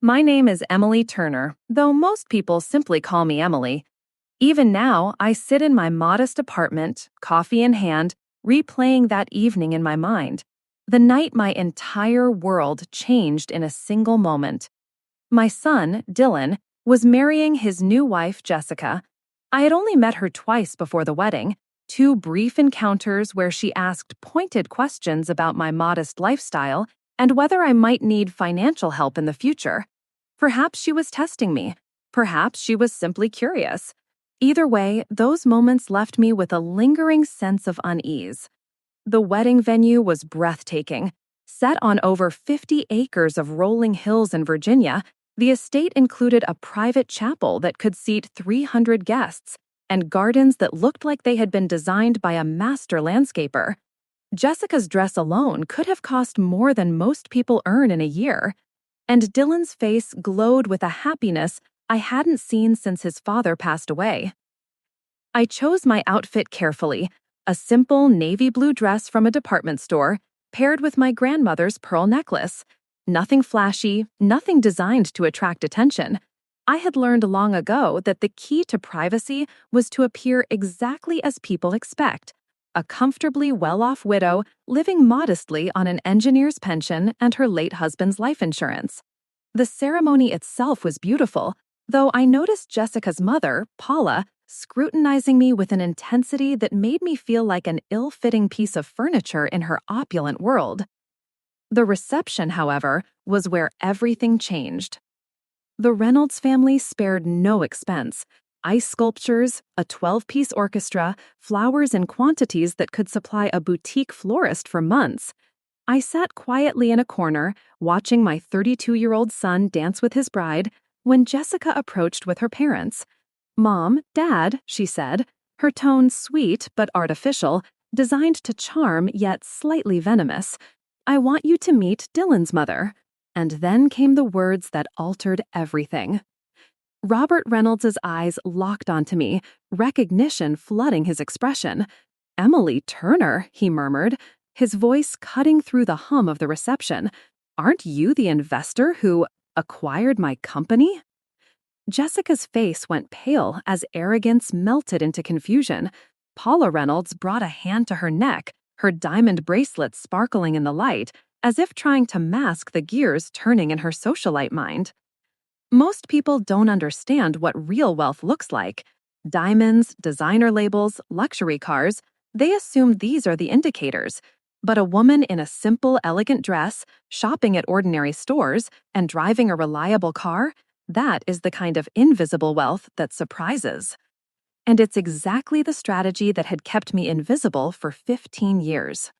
My name is Emily Turner, though most people simply call me Emily. Even now, I sit in my modest apartment, coffee in hand, replaying that evening in my mind, the night my entire world changed in a single moment. My son, Dylan, was marrying his new wife, Jessica. I had only met her twice before the wedding, two brief encounters where she asked pointed questions about my modest lifestyle and whether I might need financial help in the future. Perhaps she was testing me. Perhaps she was simply curious. Either way, those moments left me with a lingering sense of unease. The wedding venue was breathtaking. Set on over 50 acres of rolling hills in Virginia, the estate included a private chapel that could seat 300 guests and gardens that looked like they had been designed by a master landscaper. Jessica's dress alone could have cost more than most people earn in a year, and Dylan's face glowed with a happiness I hadn't seen since his father passed away. I chose my outfit carefully, a simple navy blue dress from a department store, paired with my grandmother's pearl necklace. Nothing flashy, nothing designed to attract attention. I had learned long ago that the key to privacy was to appear exactly as people expect: a comfortably well-off widow living modestly on an engineer's pension and her late husband's life insurance. The ceremony itself was beautiful, though I noticed Jessica's mother, Paula, scrutinizing me with an intensity that made me feel like an ill-fitting piece of furniture in her opulent world. The reception, however, was where everything changed. The Reynolds family spared no expense. Ice sculptures, a 12-piece orchestra, flowers in quantities that could supply a boutique florist for months. I sat quietly in a corner, watching my 32-year-old son dance with his bride, when Jessica approached with her parents. "Mom, Dad," she said, her tone sweet but artificial, designed to charm yet slightly venomous. "I want you to meet Dylan's mother." And then came the words that altered everything. Robert Reynolds' eyes locked onto me, recognition flooding his expression. "Emily Turner," he murmured, his voice cutting through the hum of the reception. "Aren't you the investor who acquired my company?" Jessica's face went pale as arrogance melted into confusion. Paula Reynolds brought a hand to her neck, her diamond bracelet sparkling in the light, as if trying to mask the gears turning in her socialite mind. Most people don't understand what real wealth looks like. Diamonds, designer labels, luxury cars, they assume these are the indicators. But a woman in a simple, elegant dress, shopping at ordinary stores, and driving a reliable car, that is the kind of invisible wealth that surprises. And it's exactly the strategy that had kept me invisible for 15 years.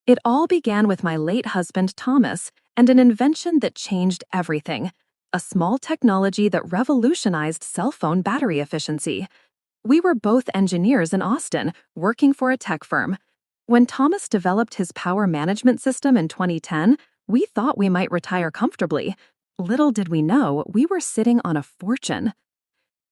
It all began with my late husband, Thomas, and an invention that changed everything: a small technology that revolutionized cell phone battery efficiency. We were both engineers in Austin, working for a tech firm. When Thomas developed his power management system in 2010, we thought we might retire comfortably. Little did we know we were sitting on a fortune.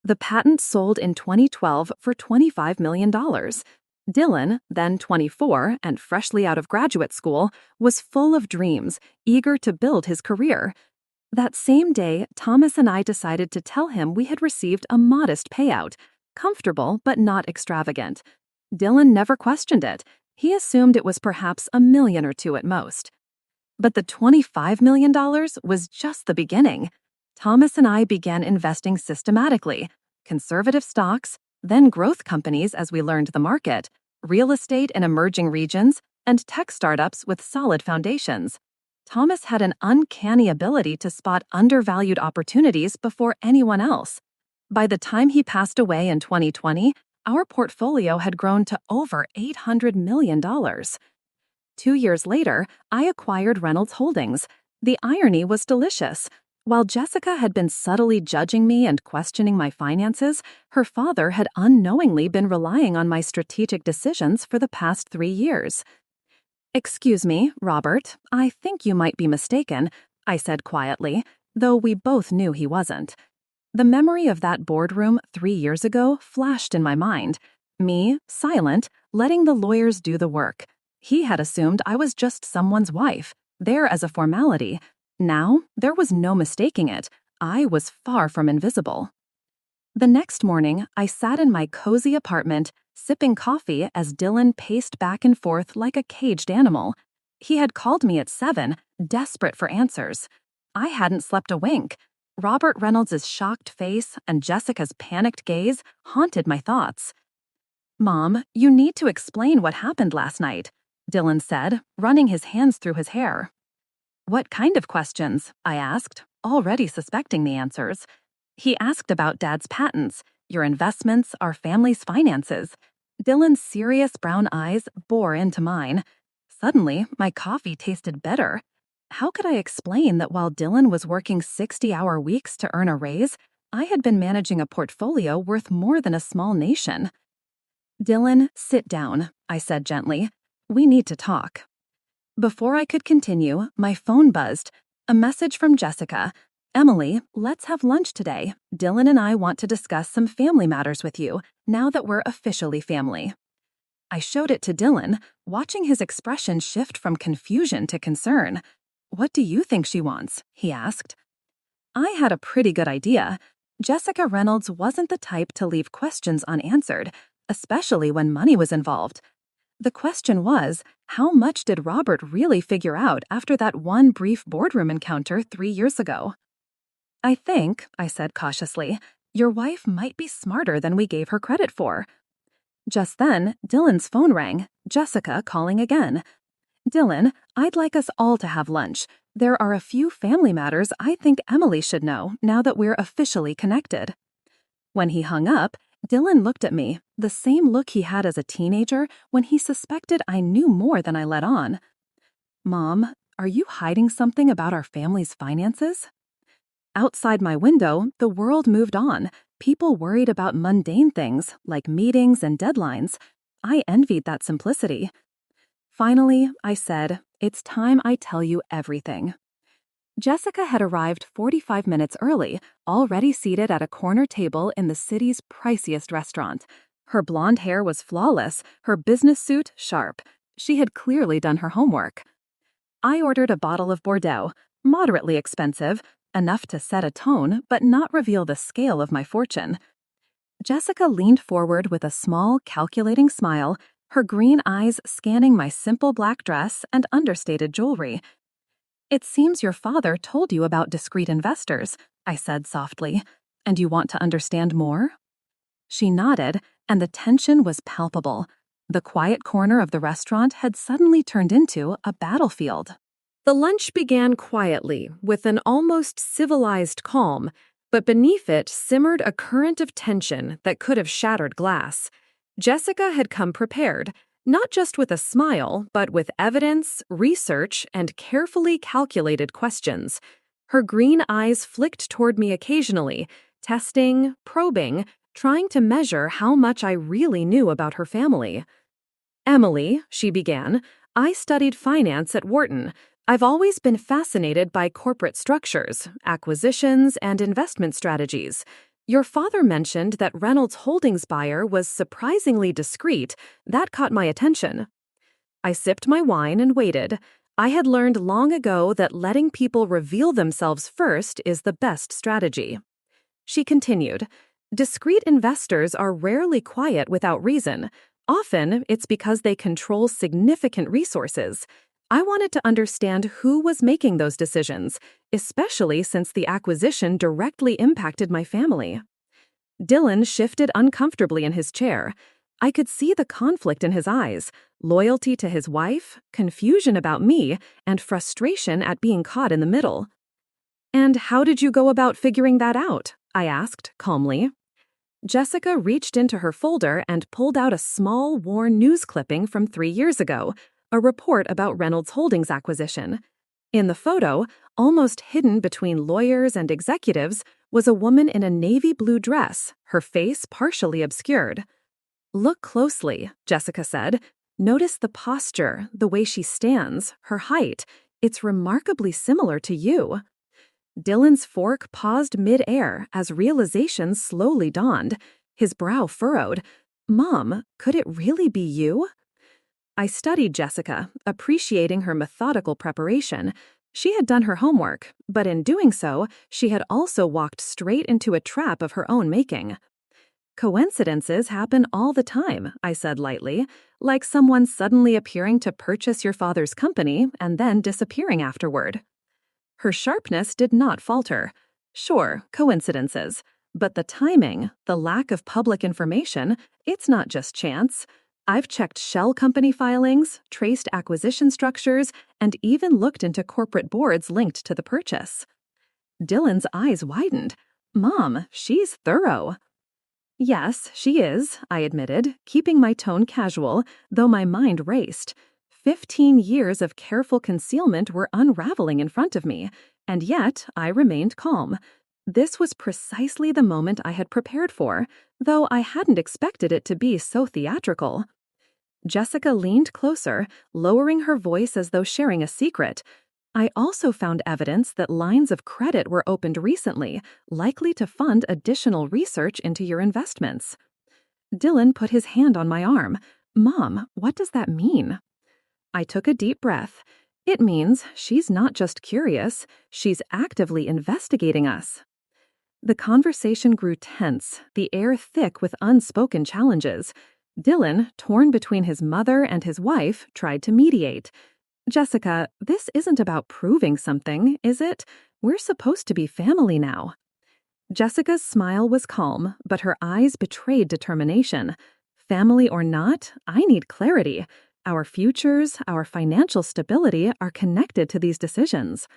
The patent sold in 2012 for $25 million. Dylan, then 24 and freshly out of graduate school, was full of dreams, eager to build his career. That same day, Thomas and I decided to tell him we had received a modest payout, comfortable but not extravagant. Dylan never questioned it. He assumed it was perhaps $1 million or $2 at most. But the $25 million was just the beginning. Thomas and I began investing systematically: conservative stocks, then growth companies as we learned the market, real estate in emerging regions, and tech startups with solid foundations. Thomas had an uncanny ability to spot undervalued opportunities before anyone else. By the time he passed away in 2020, our portfolio had grown to over $800 million. 2 years later, I acquired Reynolds Holdings. The irony was delicious. While Jessica had been subtly judging me and questioning my finances, her father had unknowingly been relying on my strategic decisions for the past 3 years. "Excuse me, Robert, I think you might be mistaken," I said quietly, though we both knew he wasn't. The memory of that boardroom 3 years ago flashed in my mind. Me, silent, letting the lawyers do the work. He had assumed I was just someone's wife, there as a formality. Now, there was no mistaking it. I was far from invisible. The next morning, I sat in my cozy apartment, sipping coffee as Dylan paced back and forth like a caged animal. He had called me at 7, desperate for answers. I hadn't slept a wink. Robert Reynolds' shocked face and Jessica's panicked gaze haunted my thoughts. "Mom, you need to explain what happened last night," Dylan said, running his hands through his hair. "What kind of questions?" I asked, already suspecting the answers. He asked about Dad's patents, your investments, our family's finances. Dylan's serious brown eyes bore into mine. Suddenly, my coffee tasted bitter. How could I explain that while Dylan was working 60-hour weeks to earn a raise, I had been managing a portfolio worth more than a small nation? "Dylan, sit down," I said gently. "We need to talk." Before I could continue, my phone buzzed. A message from Jessica. "Emily, let's have lunch today. Dylan and I want to discuss some family matters with you, now that we're officially family." I showed it to Dylan, watching his expression shift from confusion to concern. "What do you think she wants?" he asked. I had a pretty good idea. Jessica Reynolds wasn't the type to leave questions unanswered, especially when money was involved. The question was, how much did Robert really figure out after that one brief boardroom encounter 3 years ago? "I think," I said cautiously, "your wife might be smarter than we gave her credit for." Just then, Dylan's phone rang, Jessica calling again. "Dylan, I'd like us all to have lunch. There are a few family matters I think Emily should know now that we're officially connected." When he hung up, Dylan looked at me, the same look he had as a teenager when he suspected I knew more than I let on. "Mom, are you hiding something about our family's finances?" Outside my window, the world moved on. People worried about mundane things like meetings and deadlines. I envied that simplicity. Finally, I said, "It's time I tell you everything." Jessica had arrived 45 minutes early, already seated at a corner table in the city's priciest restaurant. Her blonde hair was flawless, her business suit sharp. She had clearly done her homework. I ordered a bottle of Bordeaux, moderately expensive, enough to set a tone but not reveal the scale of my fortune. Jessica leaned forward with a small, calculating smile, her green eyes scanning my simple black dress and understated jewelry. "It seems your father told you about discreet investors," I said softly. "And you want to understand more?" She nodded, and the tension was palpable. The quiet corner of the restaurant had suddenly turned into a battlefield. The lunch began quietly, with an almost civilized calm, but beneath it simmered a current of tension that could have shattered glass. Jessica had come prepared, not just with a smile, but with evidence, research, and carefully calculated questions. Her green eyes flicked toward me occasionally, testing, probing, trying to measure how much I really knew about her family. "Emily," she began, "I studied finance at Wharton. I've always been fascinated by corporate structures, acquisitions, and investment strategies. Your father mentioned that Reynolds Holdings buyer was surprisingly discreet. That caught my attention." I sipped my wine and waited. I had learned long ago that letting people reveal themselves first is the best strategy. She continued, "Discreet investors are rarely quiet without reason. Often, it's because they control significant resources. I wanted to understand who was making those decisions, especially since the acquisition directly impacted my family." Dylan shifted uncomfortably in his chair. I could see the conflict in his eyes, loyalty to his wife, confusion about me, and frustration at being caught in the middle. "And how did you go about figuring that out?" I asked, calmly. Jessica reached into her folder and pulled out a small, worn news clipping from 3 years ago, a report about Reynolds Holdings acquisition. In the photo, almost hidden between lawyers and executives, was a woman in a navy blue dress, her face partially obscured. "Look closely," Jessica said. "Notice the posture, the way she stands, her height. It's remarkably similar to you." Dylan's fork paused mid-air as realization slowly dawned. His brow furrowed. "Mom, could it really be you?" I studied Jessica, appreciating her methodical preparation. She had done her homework, but in doing so, she had also walked straight into a trap of her own making. Coincidences happen all the time, I said lightly, like someone suddenly appearing to purchase your father's company and then disappearing afterward. Her sharpness did not falter. Sure, coincidences. But the timing, the lack of public information, it's not just chance. I've checked shell company filings, traced acquisition structures, and even looked into corporate boards linked to the purchase. Dylan's eyes widened. Mom, she's thorough. Yes, she is, I admitted, keeping my tone casual, though my mind raced. 15 years of careful concealment were unraveling in front of me, and yet I remained calm. This was precisely the moment I had prepared for, though I hadn't expected it to be so theatrical. Jessica leaned closer, lowering her voice as though sharing a secret. I also found evidence that lines of credit were opened recently, likely to fund additional research into your investments. Dylan put his hand on my arm. Mom, what does that mean? I took a deep breath. It means she's not just curious, she's actively investigating us. The conversation grew tense, the air thick with unspoken challenges. Dylan, torn between his mother and his wife, tried to mediate. Jessica, this isn't about proving something, is it? We're supposed to be family now. Jessica's smile was calm, but her eyes betrayed determination. Family or not, I need clarity. Our futures, our financial stability are connected to these decisions.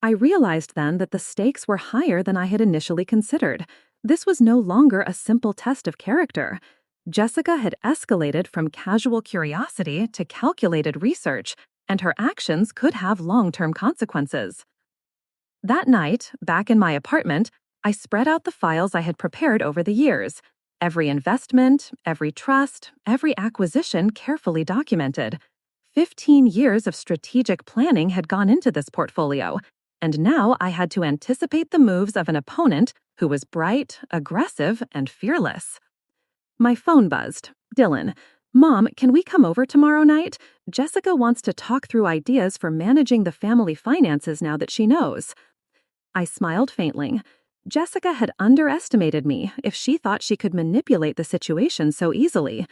I realized then that the stakes were higher than I had initially considered. This was no longer a simple test of character. Jessica had escalated from casual curiosity to calculated research, and her actions could have long-term consequences. That night, back in my apartment, I spread out the files I had prepared over the years. Every investment, every trust, every acquisition carefully documented. 15 years of strategic planning had gone into this portfolio, and now I had to anticipate the moves of an opponent who was bright, aggressive, and fearless. My phone buzzed. Dylan, Mom, can we come over tomorrow night? Jessica wants to talk through ideas for managing the family finances now that she knows. I smiled faintly. Jessica had underestimated me if she thought she could manipulate the situation so easily.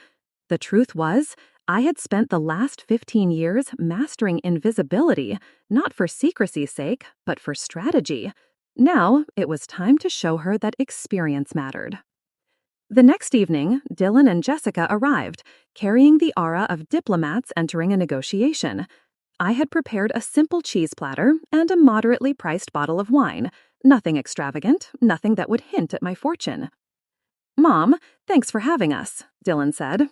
The truth was, I had spent the last 15 years mastering invisibility, not for secrecy's sake, but for strategy. Now, it was time to show her that experience mattered. The next evening, Dylan and Jessica arrived, carrying the aura of diplomats entering a negotiation. I had prepared a simple cheese platter and a moderately priced bottle of wine. Nothing extravagant, nothing that would hint at my fortune. Mom, thanks for having us, Dylan said.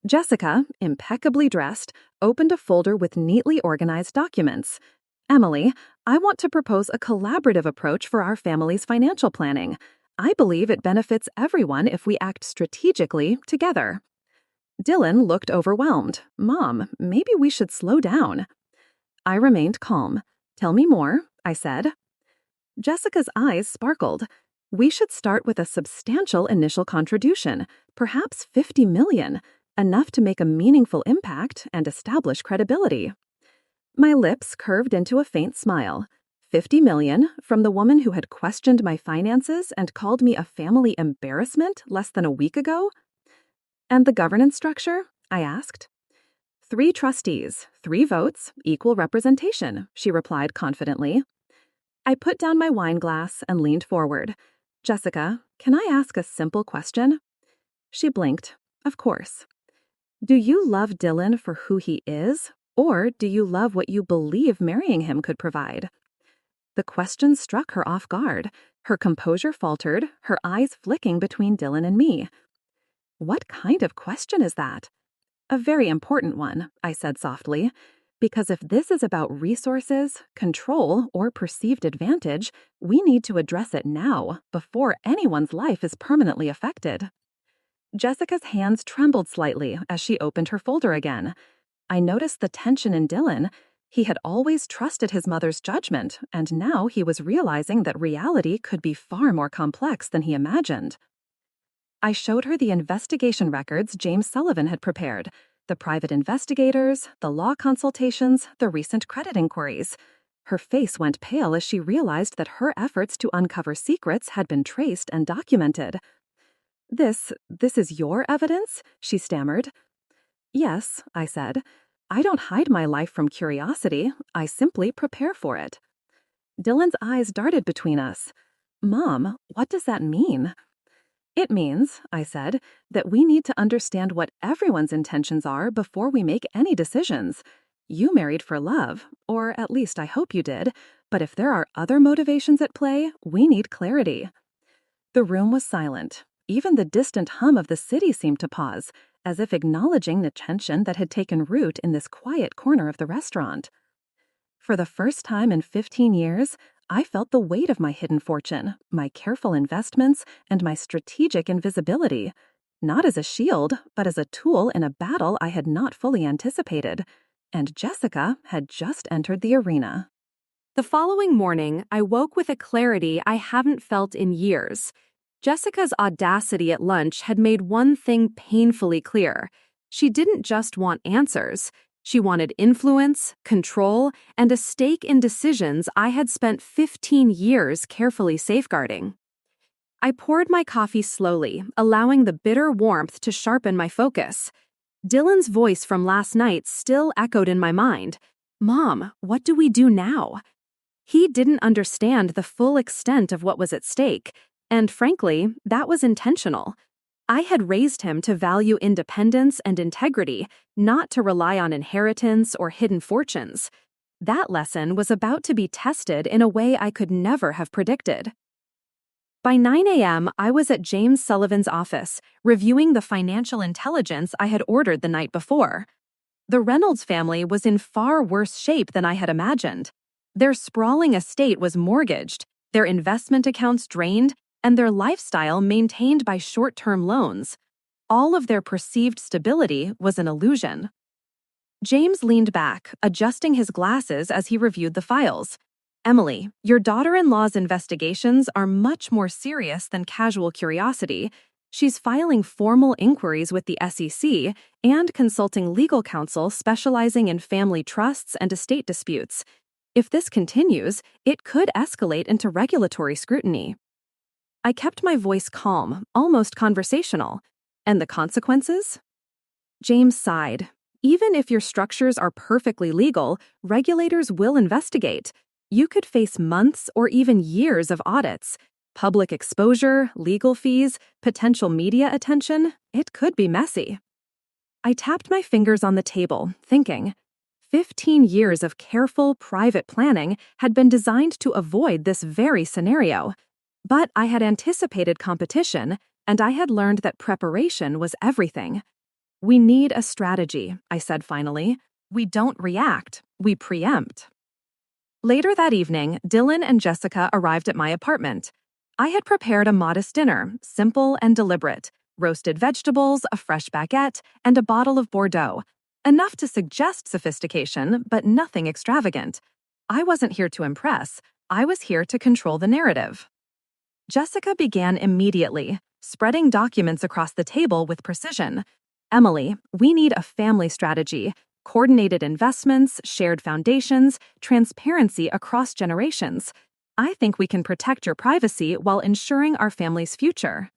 Jessica, impeccably dressed, opened a folder with neatly organized documents. Emily, I want to propose a collaborative approach for our family's financial planning. I believe it benefits everyone if we act strategically together. Dylan looked overwhelmed. Mom, maybe we should slow down. I remained calm. Tell me more, I said. Jessica's eyes sparkled. We should start with a substantial initial contribution, perhaps $50 million, enough to make a meaningful impact and establish credibility. My lips curved into a faint smile. $50 million from the woman who had questioned my finances and called me a family embarrassment less than a week ago? And the governance structure? I asked. 3 trustees, 3 votes, equal representation, she replied confidently. I put down my wine glass and leaned forward. Jessica, can I ask a simple question? She blinked. Of course. Do you love Dylan for who he is, or do you love what you believe marrying him could provide? The question struck her off guard. Her composure faltered, her eyes flicking between Dylan and me. What kind of question is that? A very important one, I said softly, because if this is about resources, control, or perceived advantage, we need to address it now, before anyone's life is permanently affected. Jessica's hands trembled slightly as she opened her folder again. I noticed the tension in Dylan. He had always trusted his mother's judgment, and now he was realizing that reality could be far more complex than he imagined. I showed her the investigation records James Sullivan had prepared, the private investigators, the law consultations, the recent credit inquiries. Her face went pale as she realized that her efforts to uncover secrets had been traced and documented. This is your evidence?" she stammered. "Yes," I said. "I don't hide my life from curiosity. I simply prepare for it." Dylan's eyes darted between us. "Mom, what does that mean?" "It means," I said, "that we need to understand what everyone's intentions are before we make any decisions. You married for love, or at least I hope you did, but if there are other motivations at play, we need clarity." The room was silent. Even the distant hum of the city seemed to pause, as if acknowledging the tension that had taken root in this quiet corner of the restaurant. For the first time in 15 years, I felt the weight of my hidden fortune, my careful investments, and my strategic invisibility, not as a shield, but as a tool in a battle I had not fully anticipated. And Jessica had just entered the arena. The following morning, I woke with a clarity I haven't felt in years. Jessica's audacity at lunch had made one thing painfully clear. She didn't just want answers. She wanted influence, control, and a stake in decisions I had spent 15 years carefully safeguarding. I poured my coffee slowly, allowing the bitter warmth to sharpen my focus. Dylan's voice from last night still echoed in my mind. "Mom, what do we do now?" He didn't understand the full extent of what was at stake, and frankly, that was intentional. I had raised him to value independence and integrity, not to rely on inheritance or hidden fortunes. That lesson was about to be tested in a way I could never have predicted. By 9 a.m., I was at James Sullivan's office, reviewing the financial intelligence I had ordered the night before. The Reynolds family was in far worse shape than I had imagined. Their sprawling estate was mortgaged, their investment accounts drained, and their lifestyle maintained by short-term loans. All of their perceived stability was an illusion. James leaned back, adjusting his glasses as he reviewed the files. "Emily, your daughter-in-law's investigations are much more serious than casual curiosity. She's filing formal inquiries with the SEC and consulting legal counsel specializing in family trusts and estate disputes. If this continues, it could escalate into regulatory scrutiny." I kept my voice calm, almost conversational. "And the consequences?" James sighed. "Even if your structures are perfectly legal, regulators will investigate. You could face months or even years of audits. Public exposure, legal fees, potential media attention. It could be messy." I tapped my fingers on the table, thinking. 15 years of careful, private planning had been designed to avoid this very scenario. But I had anticipated competition, and I had learned that preparation was everything. "We need a strategy," I said finally. "We don't react, we preempt." Later that evening, Dylan and Jessica arrived at my apartment. I had prepared a modest dinner, simple and deliberate: roasted vegetables, a fresh baguette, and a bottle of Bordeaux. Enough to suggest sophistication, but nothing extravagant. I wasn't here to impress. I was here to control the narrative. Jessica began immediately, spreading documents across the table with precision. "Emily, we need a family strategy, coordinated investments, shared foundations, transparency across generations. I think we can protect your privacy while ensuring our family's future."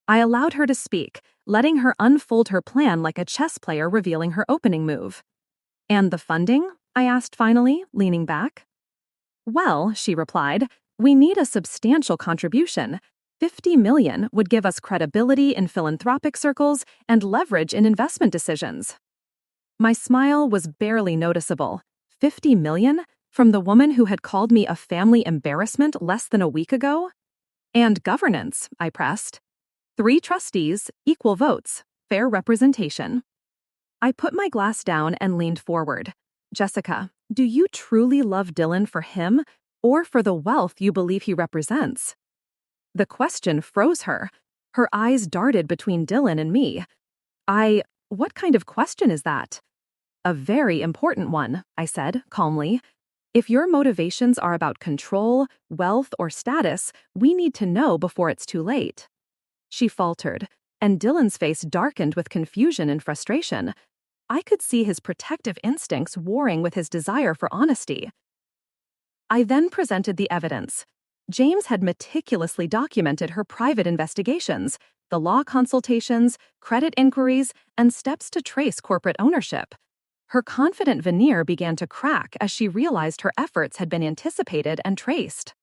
I allowed her to speak, letting her unfold her plan like a chess player revealing her opening move. "And the funding?" I asked finally, leaning back. "Well," she replied, "we need a substantial contribution. 50 million would give us credibility in philanthropic circles and leverage in investment decisions." My smile was barely noticeable. 50 million? From the woman who had called me a family embarrassment less than a week ago? "And governance," I pressed. 3 trustees, equal votes, fair representation." I put my glass down and leaned forward. "Jessica, do you truly love Dylan for him or for the wealth you believe he represents?" The question froze her. Her eyes darted between Dylan and me. What kind of question is that?" "A very important one," I said, calmly. "If your motivations are about control, wealth, or status, we need to know before it's too late." She faltered, and Dylan's face darkened with confusion and frustration. I could see his protective instincts warring with his desire for honesty. I then presented the evidence. James had meticulously documented her private investigations, the law consultations, credit inquiries, and steps to trace corporate ownership. Her confident veneer began to crack as she realized her efforts had been anticipated and traced.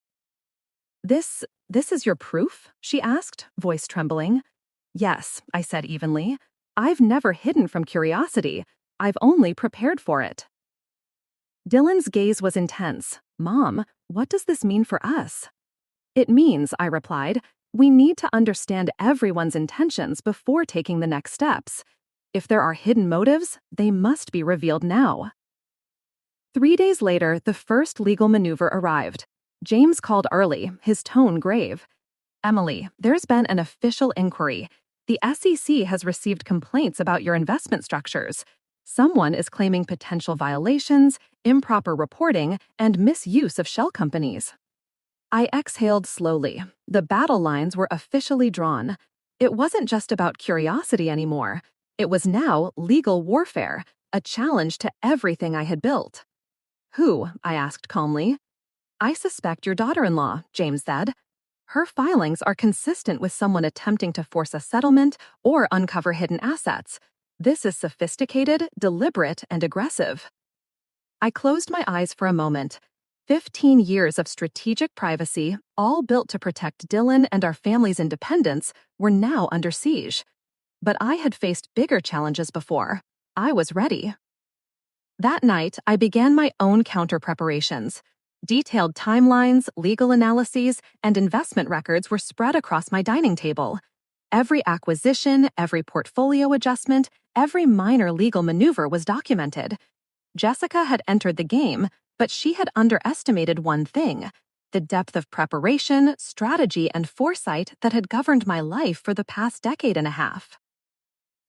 This is your proof?" she asked, voice trembling. "Yes," I said evenly. "I've never hidden from curiosity. I've only prepared for it." Dylan's gaze was intense. "Mom, what does this mean for us?" "It means," I replied, "we need to understand everyone's intentions before taking the next steps. If there are hidden motives, they must be revealed now." 3 days later, the first legal maneuver arrived. James called early, his tone grave. "Emily, there's been an official inquiry. The SEC has received complaints about your investment structures. Someone is claiming potential violations, improper reporting, and misuse of shell companies." I exhaled slowly. The battle lines were officially drawn. It wasn't just about curiosity anymore. It was now legal warfare, a challenge to everything I had built. "Who?" I asked calmly. "I suspect your daughter-in-law," James said. "Her filings are consistent with someone attempting to force a settlement or uncover hidden assets. This is sophisticated, deliberate, and aggressive." I closed my eyes for a moment. 15 years of strategic privacy, all built to protect Dylan and our family's independence, were now under siege. But I had faced bigger challenges before. I was ready. That night, I began my own counter-preparations. Detailed timelines, legal analyses, and investment records were spread across my dining table. Every acquisition, every portfolio adjustment, every minor legal maneuver was documented. Jessica had entered the game, but she had underestimated one thing: the depth of preparation, strategy, and foresight that had governed my life for the past decade and a half.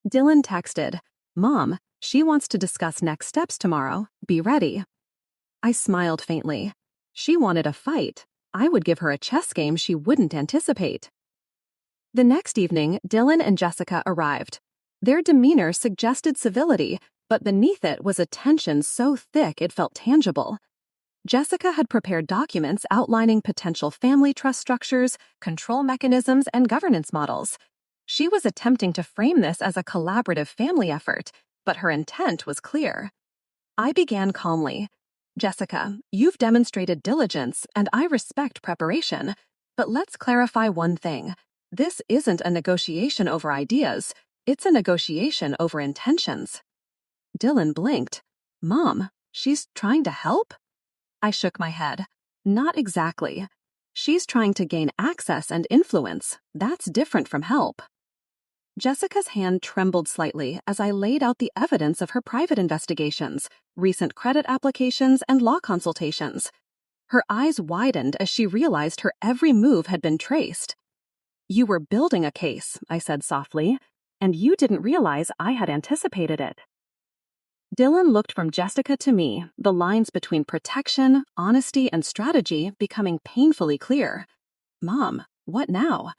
Dylan texted, "Mom, she wants to discuss next steps tomorrow. Be ready." I smiled faintly. She wanted a fight. I would give her a chess game she wouldn't anticipate. The next evening, Dylan and Jessica arrived. Their demeanor suggested civility, but beneath it was a tension so thick it felt tangible. Jessica had prepared documents outlining potential family trust structures, control mechanisms, and governance models. She was attempting to frame this as a collaborative family effort, but her intent was clear. I began calmly. "Jessica, you've demonstrated diligence, and I respect preparation. But let's clarify one thing. This isn't a negotiation over ideas. It's a negotiation over intentions." Dylan blinked. "Mom, she's trying to help?" I shook my head. "Not exactly. She's trying to gain access and influence. That's different from help." Jessica's hand trembled slightly as I laid out the evidence of her private investigations, recent credit applications, and law consultations. Her eyes widened as she realized her every move had been traced. "You were building a case," I said softly, "and you didn't realize I had anticipated it." Dylan looked from Jessica to me, the lines between protection, honesty, and strategy becoming painfully clear. "Mom, what now?"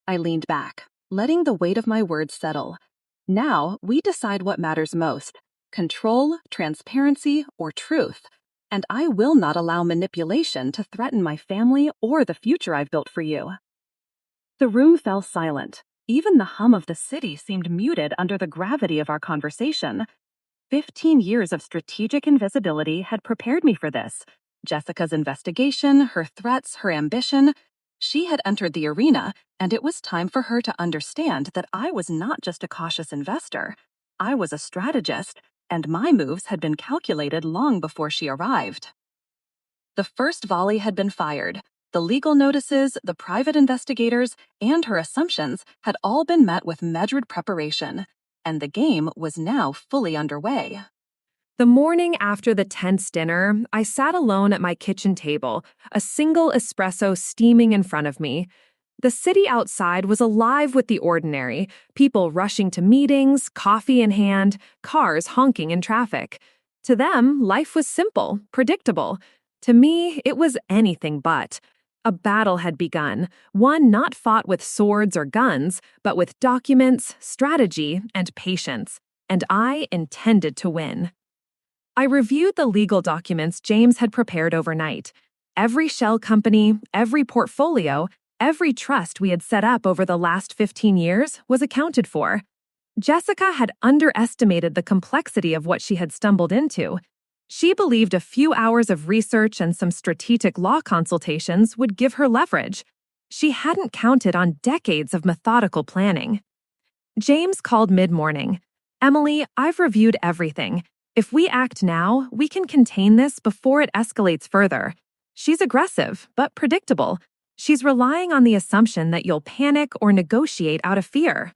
I leaned back, letting the weight of my words settle. "Now we decide what matters most: control, transparency, or truth. And I will not allow manipulation to threaten my family or the future I've built for you." The room fell silent. Even the hum of the city seemed muted under the gravity of our conversation. 15 years of strategic invisibility had prepared me for this. Jessica's investigation, her threats, her ambition. She had entered the arena, and it was time for her to understand that I was not just a cautious investor. I was a strategist, and my moves had been calculated long before she arrived. The first volley had been fired. The legal notices, the private investigators, and her assumptions had all been met with measured preparation, and the game was now fully underway. The morning after the tense dinner, I sat alone at my kitchen table, a single espresso steaming in front of me. The city outside was alive with the ordinary, people rushing to meetings, coffee in hand, cars honking in traffic. To them, life was simple, predictable. To me, it was anything but. A battle had begun, one not fought with swords or guns, but with documents, strategy, and patience. And I intended to win. I reviewed the legal documents James had prepared overnight. Every shell company, every portfolio, every trust we had set up over the last 15 years was accounted for. Jessica had underestimated the complexity of what she had stumbled into. She believed a few hours of research and some strategic law consultations would give her leverage. She hadn't counted on decades of methodical planning. James called mid-morning. "Emily, I've reviewed everything. If we act now, we can contain this before it escalates further. She's aggressive, but predictable. She's relying on the assumption that you'll panic or negotiate out of fear."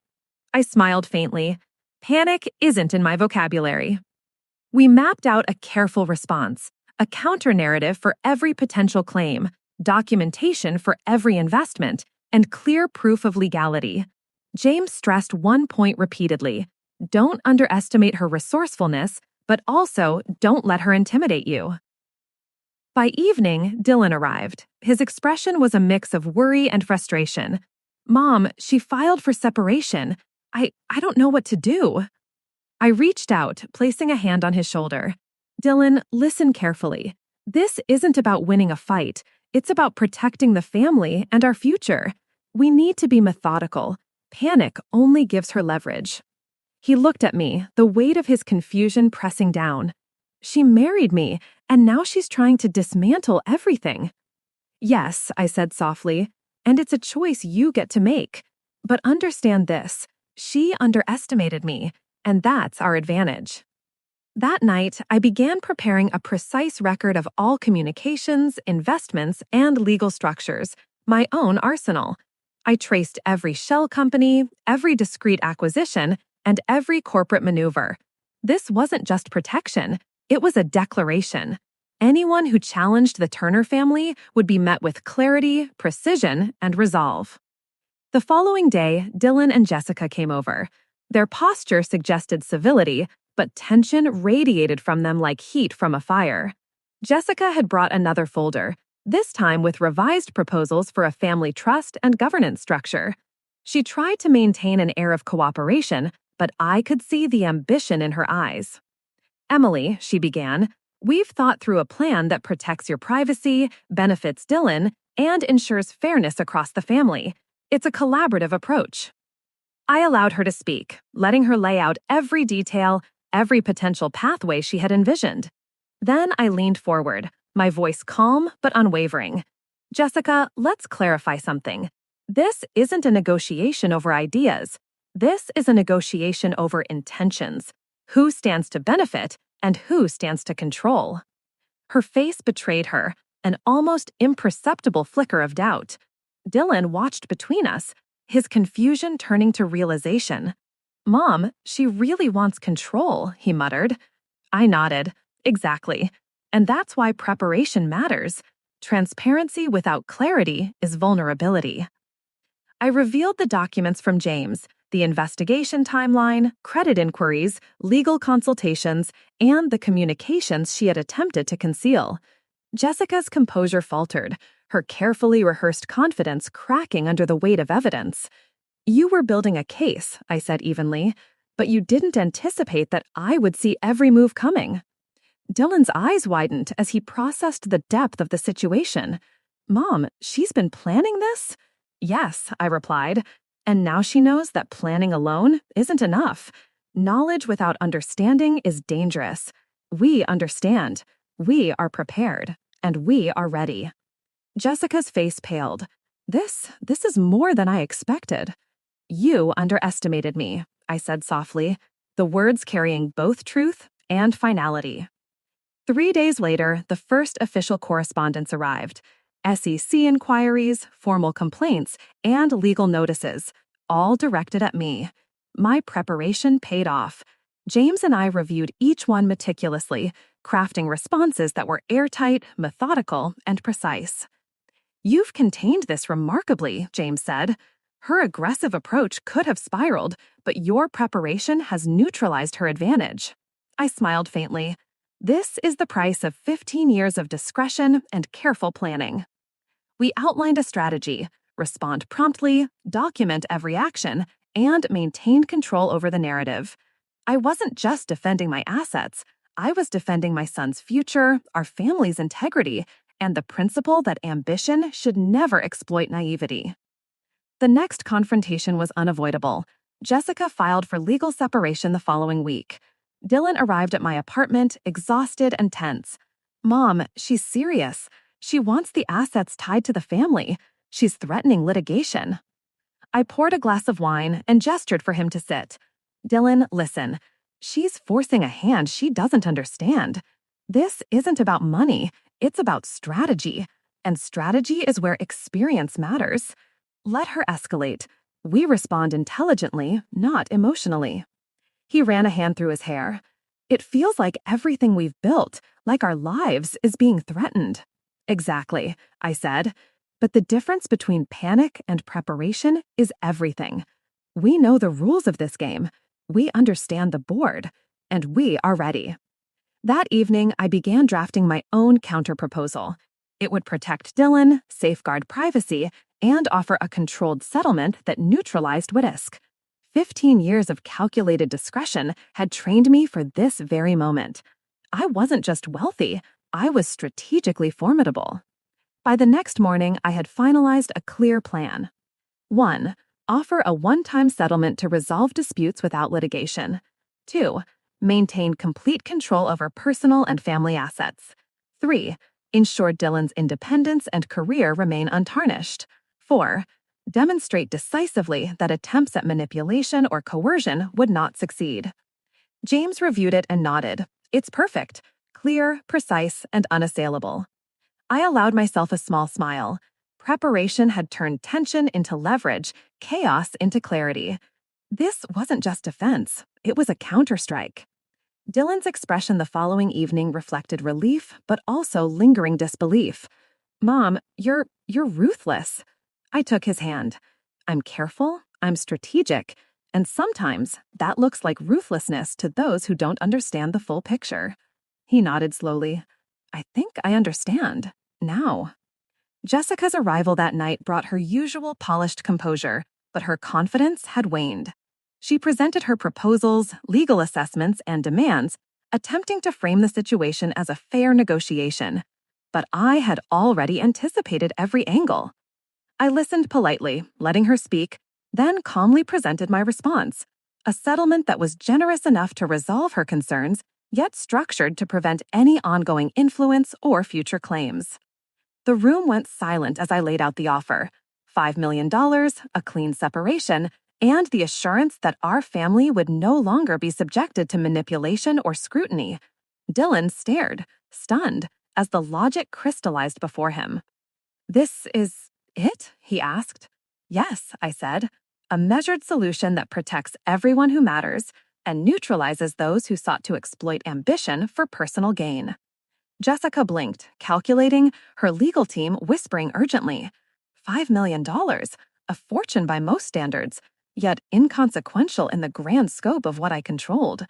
I smiled faintly. Panic isn't in my vocabulary. We mapped out a careful response, a counter-narrative for every potential claim, documentation for every investment, and clear proof of legality. James stressed one point repeatedly: don't underestimate her resourcefulness, but also don't let her intimidate you. By evening, Dylan arrived. His expression was a mix of worry and frustration. "Mom, she filed for separation. I don't know what to do." I reached out, placing a hand on his shoulder. "Dylan, listen carefully. This isn't about winning a fight. It's about protecting the family and our future. We need to be methodical. Panic only gives her leverage." He looked at me, the weight of his confusion pressing down. "She married me, and now she's trying to dismantle everything." "Yes," I said softly, "and it's a choice you get to make. But understand this: she underestimated me, and that's our advantage." That night, I began preparing a precise record of all communications, investments, and legal structures, my own arsenal. I traced every shell company, every discrete acquisition, and every corporate maneuver. This wasn't just protection, it was a declaration. Anyone who challenged the Turner family would be met with clarity, precision, and resolve. The following day, Dylan and Jessica came over. Their posture suggested civility, but tension radiated from them like heat from a fire. Jessica had brought another folder, this time with revised proposals for a family trust and governance structure. She tried to maintain an air of cooperation, but I could see the ambition in her eyes. "Emily," she began, "we've thought through a plan that protects your privacy, benefits Dylan, and ensures fairness across the family. It's a collaborative approach." I allowed her to speak, letting her lay out every detail, every potential pathway she had envisioned. Then I leaned forward, my voice calm but unwavering. "Jessica, let's clarify something. This isn't a negotiation over ideas. This is a negotiation over intentions. Who stands to benefit and who stands to control?" Her face betrayed her, an almost imperceptible flicker of doubt. Dylan watched between us, his confusion turning to realization. "Mom, she really wants control," he muttered. I nodded. "Exactly. And that's why preparation matters. Transparency without clarity is vulnerability." I revealed the documents from James, the investigation timeline, credit inquiries, legal consultations, and the communications she had attempted to conceal. Jessica's composure faltered, her carefully rehearsed confidence cracking under the weight of evidence. "You were building a case," I said evenly, "but you didn't anticipate that I would see every move coming." Dylan's eyes widened as he processed the depth of the situation. "Mom, she's been planning this?" "Yes," I replied, "and now she knows that planning alone isn't enough. Knowledge without understanding is dangerous. We understand, we are prepared, and we are ready." Jessica's face paled. This is more than I expected." "You underestimated me," I said softly, the words carrying both truth and finality. 3 days later, the first official correspondence arrived. SEC inquiries, formal complaints, and legal notices, all directed at me. My preparation paid off. James and I reviewed each one meticulously, crafting responses that were airtight, methodical, and precise. "You've contained this remarkably," James said. "Her aggressive approach could have spiraled, but your preparation has neutralized her advantage." I smiled faintly. This is the price of 15 years of discretion and careful planning. We outlined a strategy: respond promptly, document every action, and maintain control over the narrative. I wasn't just defending my assets. I was defending my son's future, our family's integrity, and the principle that ambition should never exploit naivety. The next confrontation was unavoidable. Jessica filed for legal separation the following week. Dylan arrived at my apartment, exhausted and tense. "Mom, she's serious. She wants the assets tied to the family. She's threatening litigation." I poured a glass of wine and gestured for him to sit. "Dylan, listen. She's forcing a hand she doesn't understand. This isn't about money, it's about strategy. And strategy is where experience matters. Let her escalate. We respond intelligently, not emotionally." He ran a hand through his hair. "It feels like everything we've built, like our lives, is being threatened." "Exactly," I said. "But the difference between panic and preparation is everything. We know the rules of this game. We understand the board. And we are ready." That evening, I began drafting my own counterproposal. It would protect Dylan, safeguard privacy, and offer a controlled settlement that neutralized risk. 15 years of calculated discretion had trained me for this very moment. I wasn't just wealthy, I was strategically formidable. By the next morning, I had finalized a clear plan. 1. Offer a one-time settlement to resolve disputes without litigation. 2. Maintain complete control over personal and family assets. 3. Ensure Dylan's independence and career remain untarnished. 4. Demonstrate decisively that attempts at manipulation or coercion would not succeed. James reviewed it and nodded. "It's perfect. Clear, precise, and unassailable." I allowed myself a small smile. Preparation had turned tension into leverage, chaos into clarity. This wasn't just defense, it was a counterstrike. Dylan's expression the following evening reflected relief, but also lingering disbelief. "Mom, you're ruthless." I took his hand. "I'm careful, I'm strategic, and sometimes that looks like ruthlessness to those who don't understand the full picture." He nodded slowly. "I think I understand. Now." Jessica's arrival that night brought her usual polished composure, but her confidence had waned. She presented her proposals, legal assessments, and demands, attempting to frame the situation as a fair negotiation. But I had already anticipated every angle. I listened politely, letting her speak, then calmly presented my response, a settlement that was generous enough to resolve her concerns, yet structured to prevent any ongoing influence or future claims. The room went silent as I laid out the offer. $5 million, a clean separation, and the assurance that our family would no longer be subjected to manipulation or scrutiny. Dylan stared, stunned, as the logic crystallized before him. "This is it?" he asked. "Yes," I said. "A measured solution that protects everyone who matters and neutralizes those who sought to exploit ambition for personal gain." Jessica blinked, calculating, her legal team whispering urgently. $5 million, a fortune by most standards, yet inconsequential in the grand scope of what I controlled.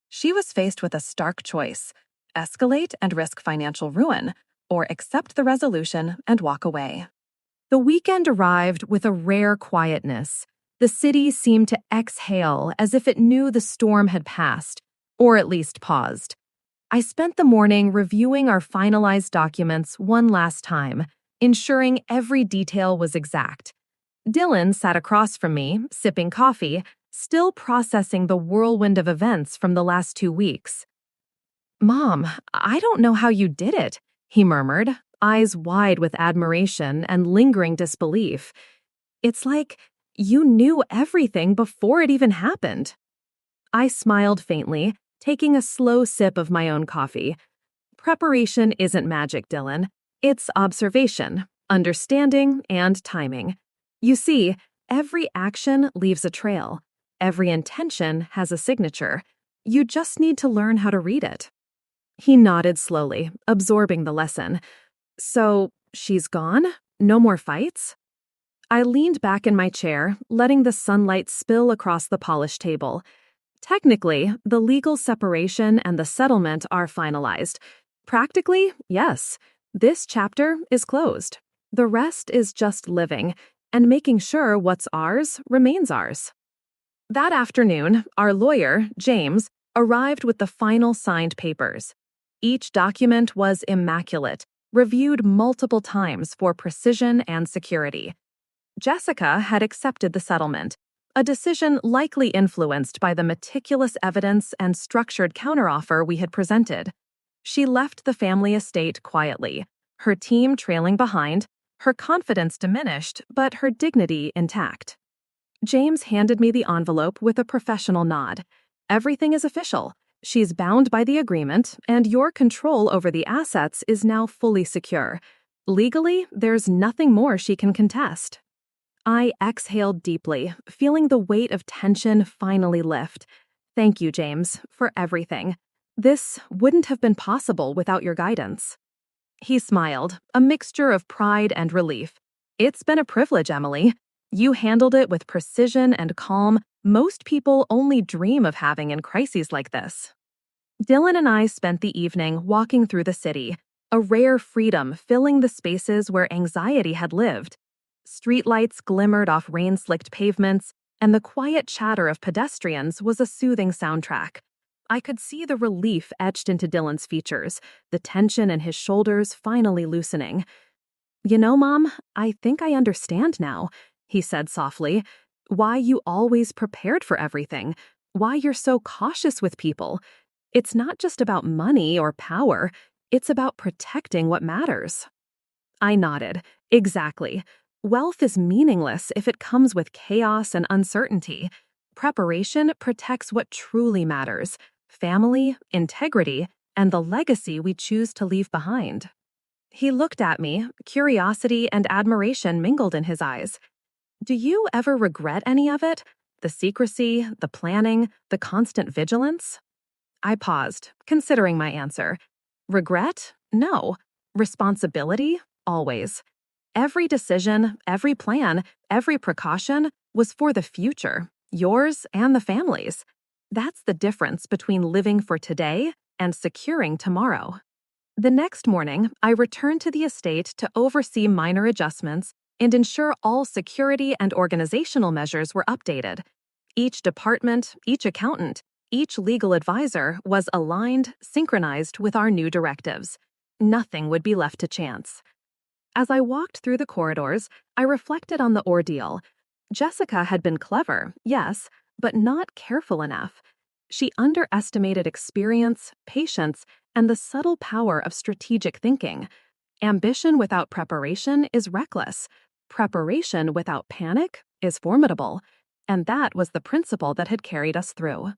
She was faced with a stark choice: escalate and risk financial ruin, or accept the resolution and walk away. The weekend arrived with a rare quietness. The city seemed to exhale as if it knew the storm had passed, or at least paused. I spent the morning reviewing our finalized documents one last time, ensuring every detail was exact. Dylan sat across from me, sipping coffee, still processing the whirlwind of events from the last 2 weeks. "Mom, I don't know how you did it," he murmured, eyes wide with admiration and lingering disbelief. "It's like you knew everything before it even happened." I smiled faintly, taking a slow sip of my own coffee. Preparation isn't magic, Dylan. It's observation, understanding, and timing. You see, every action leaves a trail. Every intention has a signature. You just need to learn how to read it. He nodded slowly, absorbing the lesson. "So, she's gone? No more fights?" I leaned back in my chair, letting the sunlight spill across the polished table. Technically, the legal separation and the settlement are finalized. Practically, yes. This chapter is closed. The rest is just living and making sure what's ours remains ours. That afternoon, our lawyer, James, arrived with the final signed papers. Each document was immaculate, reviewed multiple times for precision and security. Jessica had accepted the settlement, a decision likely influenced by the meticulous evidence and structured counteroffer we had presented. She left the family estate quietly, her team trailing behind, her confidence diminished, but her dignity intact. James handed me the envelope with a professional nod. Everything is official. She's bound by the agreement, and your control over the assets is now fully secure. Legally, there's nothing more she can contest. I exhaled deeply, feeling the weight of tension finally lift. Thank you, James, for everything. This wouldn't have been possible without your guidance. He smiled, a mixture of pride and relief. It's been a privilege, Emily. You handled it with precision and calm most people only dream of having in crises like this. Dylan and I spent the evening walking through the city, a rare freedom filling the spaces where anxiety had lived. Streetlights glimmered off rain-slicked pavements, and the quiet chatter of pedestrians was a soothing soundtrack. I could see the relief etched into Dylan's features, the tension in his shoulders finally loosening. You know, Mom, I think I understand now, he said softly, why you always prepared for everything, why you're so cautious with people. It's not just about money or power, it's about protecting what matters. I nodded. Exactly. Wealth is meaningless if it comes with chaos and uncertainty. Preparation protects what truly matters: family, integrity, and the legacy we choose to leave behind. He looked at me, curiosity and admiration mingled in his eyes. Do you ever regret any of it? The secrecy, the planning, the constant vigilance? I paused, considering my answer. Regret? No. Responsibility? Always. Every decision, every plan, every precaution was for the future, yours and the family's. That's the difference between living for today and securing tomorrow. The next morning, I returned to the estate to oversee minor adjustments and ensure all security and organizational measures were updated. Each department, each accountant, each legal advisor was aligned, synchronized with our new directives. Nothing would be left to chance. As I walked through the corridors, I reflected on the ordeal. Jessica had been clever, yes, but not careful enough. She underestimated experience, patience, and the subtle power of strategic thinking. Ambition without preparation is reckless. Preparation without panic is formidable. And that was the principle that had carried us through.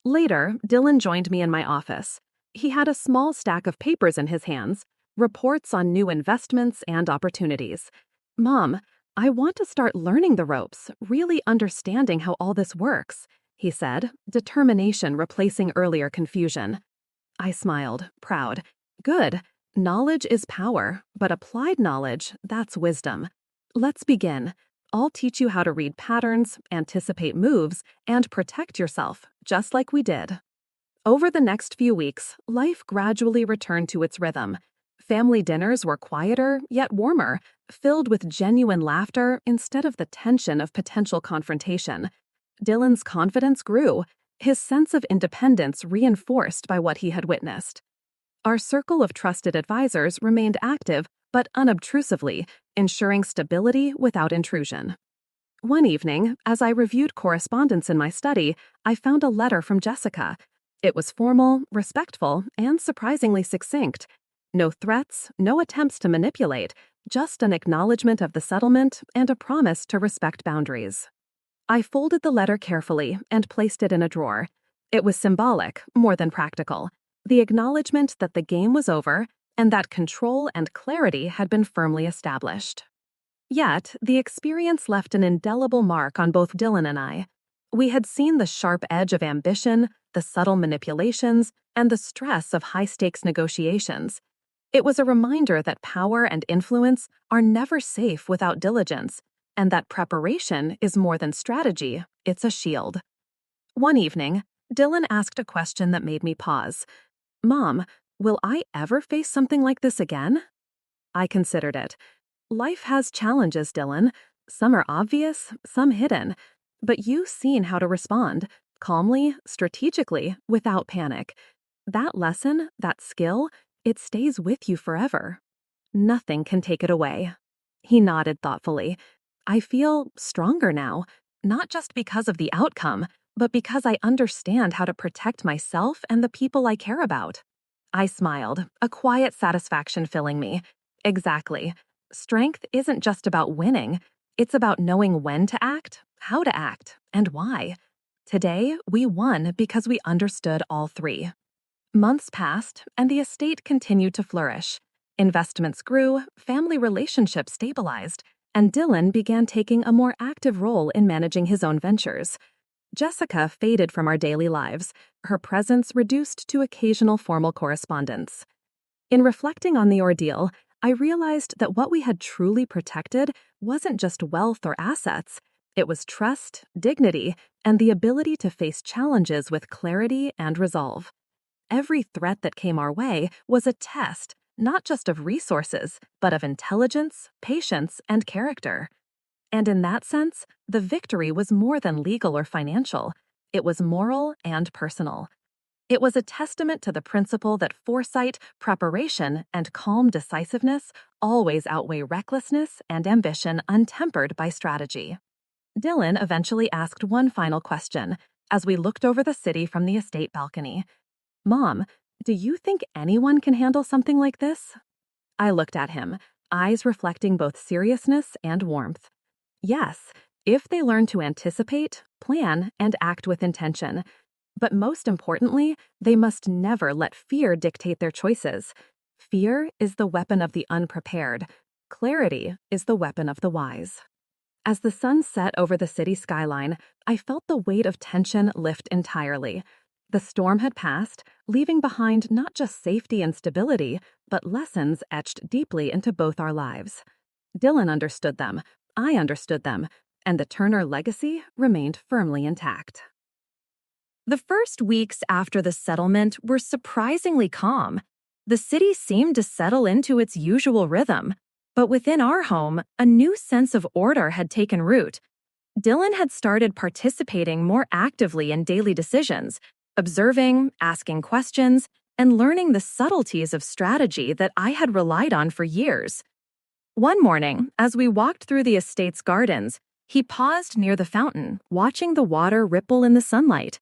Later, Dylan joined me in my office. He had a small stack of papers in his hands, reports on new investments and opportunities. Mom, I want to start learning the ropes, really understanding how all this works, he said, determination replacing earlier confusion. I smiled, proud. Good. Knowledge is power, but applied knowledge, that's wisdom. Let's begin. I'll teach you how to read patterns, anticipate moves, and protect yourself, just like we did. Over the next few weeks, life gradually returned to its rhythm. Family dinners were quieter, yet warmer, filled with genuine laughter instead of the tension of potential confrontation. Dylan's confidence grew, his sense of independence reinforced by what he had witnessed. Our circle of trusted advisors remained active, but unobtrusively, ensuring stability without intrusion. One evening, as I reviewed correspondence in my study, I found a letter from Jessica. It was formal, respectful, and surprisingly succinct. No threats, no attempts to manipulate, just an acknowledgement of the settlement and a promise to respect boundaries. I folded the letter carefully and placed it in a drawer. It was symbolic, more than practical. The acknowledgement that the game was over and that control and clarity had been firmly established. Yet, the experience left an indelible mark on both Dylan and I. We had seen the sharp edge of ambition, the subtle manipulations, and the stress of high-stakes negotiations. It was a reminder that power and influence are never safe without diligence, and that preparation is more than strategy, it's a shield. One evening, Dylan asked a question that made me pause. Mom, will I ever face something like this again? I considered it. Life has challenges, Dylan. Some are obvious, some hidden. But you've seen how to respond, calmly, strategically, without panic. That lesson, that skill, it stays with you forever. Nothing can take it away. He nodded thoughtfully. I feel stronger now, not just because of the outcome, but because I understand how to protect myself and the people I care about. I smiled, a quiet satisfaction filling me. Exactly. Strength isn't just about winning. It's about knowing when to act, how to act, and why. Today, we won because we understood all three. Months passed, and the estate continued to flourish. Investments grew, family relationships stabilized, and Dylan began taking a more active role in managing his own ventures. Jessica faded from our daily lives, her presence reduced to occasional formal correspondence. In reflecting on the ordeal, I realized that what we had truly protected wasn't just wealth or assets. It was trust, dignity, and the ability to face challenges with clarity and resolve. Every threat that came our way was a test, not just of resources, but of intelligence, patience, and character. And in that sense, the victory was more than legal or financial. It was moral and personal. It was a testament to the principle that foresight, preparation, and calm decisiveness always outweigh recklessness and ambition untempered by strategy. Dylan eventually asked one final question as we looked over the city from the estate balcony. Mom, do you think anyone can handle something like this? I looked at him, eyes reflecting both seriousness and warmth. Yes, if they learn to anticipate, plan, and act with intention. But most importantly, they must never let fear dictate their choices. Fear is the weapon of the unprepared. Clarity is the weapon of the wise. As the sun set over the city skyline, I felt the weight of tension lift entirely. The storm had passed, leaving behind not just safety and stability, but lessons etched deeply into both our lives. Dylan understood them, I understood them, and the Turner legacy remained firmly intact. The first weeks after the settlement were surprisingly calm. The city seemed to settle into its usual rhythm, but within our home, a new sense of order had taken root. Dylan had started participating more actively in daily decisions, observing, asking questions, and learning the subtleties of strategy that I had relied on for years. One morning, as we walked through the estate's gardens, he paused near the fountain, watching the water ripple in the sunlight.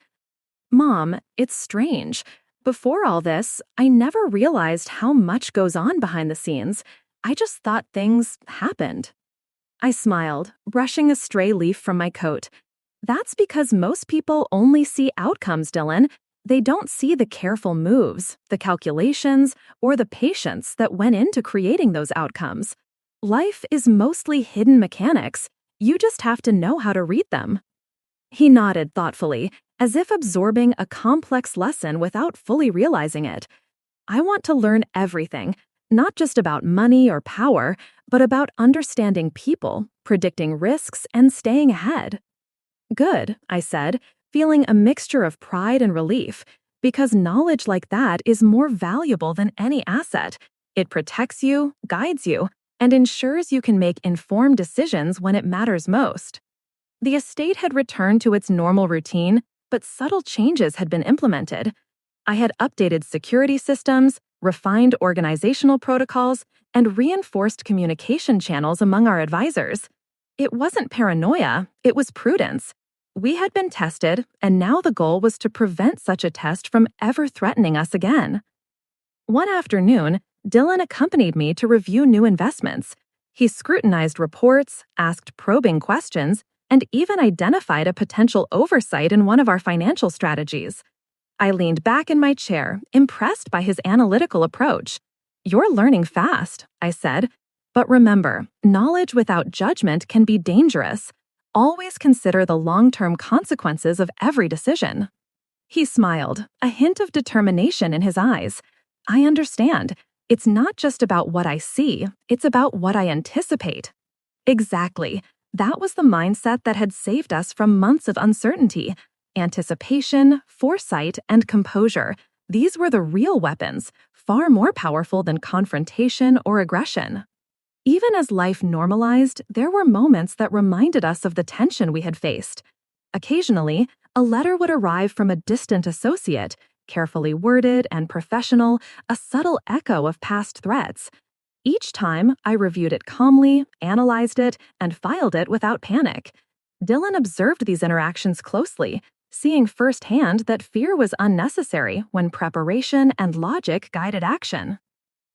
Mom, it's strange. Before all this, I never realized how much goes on behind the scenes. I just thought things happened. I smiled, brushing a stray leaf from my coat. That's because most people only see outcomes, Dylan. They don't see the careful moves, the calculations, or the patience that went into creating those outcomes. Life is mostly hidden mechanics. You just have to know how to read them. He nodded thoughtfully, as if absorbing a complex lesson without fully realizing it. I want to learn everything, not just about money or power, but about understanding people, predicting risks, and staying ahead. Good, I said, feeling a mixture of pride and relief, because knowledge like that is more valuable than any asset. It protects you, guides you, and ensures you can make informed decisions when it matters most. The estate had returned to its normal routine, but subtle changes had been implemented. I had updated security systems, refined organizational protocols, and reinforced communication channels among our advisors. It wasn't paranoia, it was prudence. We had been tested, and now the goal was to prevent such a test from ever threatening us again. One afternoon, Dylan accompanied me to review new investments. He scrutinized reports, asked probing questions, and even identified a potential oversight in one of our financial strategies. I leaned back in my chair, impressed by his analytical approach. "You're learning fast," I said. "But remember, knowledge without judgment can be dangerous. Always consider the long-term consequences of every decision." He smiled, a hint of determination in his eyes. "I understand. It's not just about what I see, it's about what I anticipate." Exactly. That was the mindset that had saved us from months of uncertainty. Anticipation, foresight, and composure. These were the real weapons, far more powerful than confrontation or aggression. Even as life normalized, there were moments that reminded us of the tension we had faced. Occasionally, a letter would arrive from a distant associate, carefully worded and professional, a subtle echo of past threats. Each time, I reviewed it calmly, analyzed it, and filed it without panic. Dylan observed these interactions closely, seeing firsthand that fear was unnecessary when preparation and logic guided action.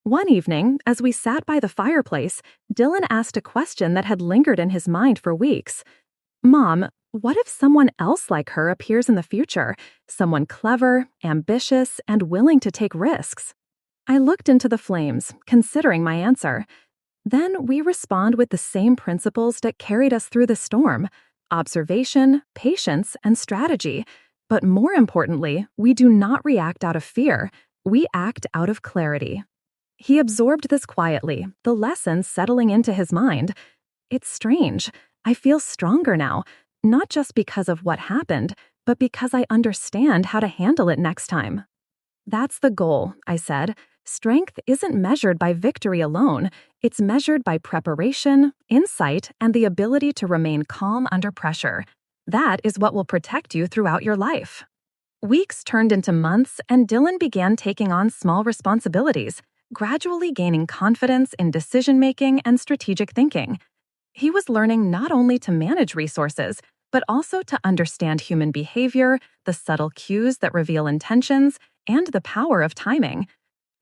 One evening, as we sat by the fireplace, Dylan asked a question that had lingered in his mind for weeks. Mom, what if someone else like her appears in the future? Someone clever, ambitious, and willing to take risks? I looked into the flames, considering my answer. Then we respond with the same principles that carried us through the storm: observation, patience, and strategy. But more importantly, we do not react out of fear. We act out of clarity. He absorbed this quietly, the lesson settling into his mind. It's strange. I feel stronger now, not just because of what happened, but because I understand how to handle it next time. That's the goal, I said. Strength isn't measured by victory alone. It's measured by preparation, insight, and the ability to remain calm under pressure. That is what will protect you throughout your life. Weeks turned into months, and Dylan began taking on small responsibilities, gradually gaining confidence in decision-making and strategic thinking. He was learning not only to manage resources, but also to understand human behavior, the subtle cues that reveal intentions, and the power of timing.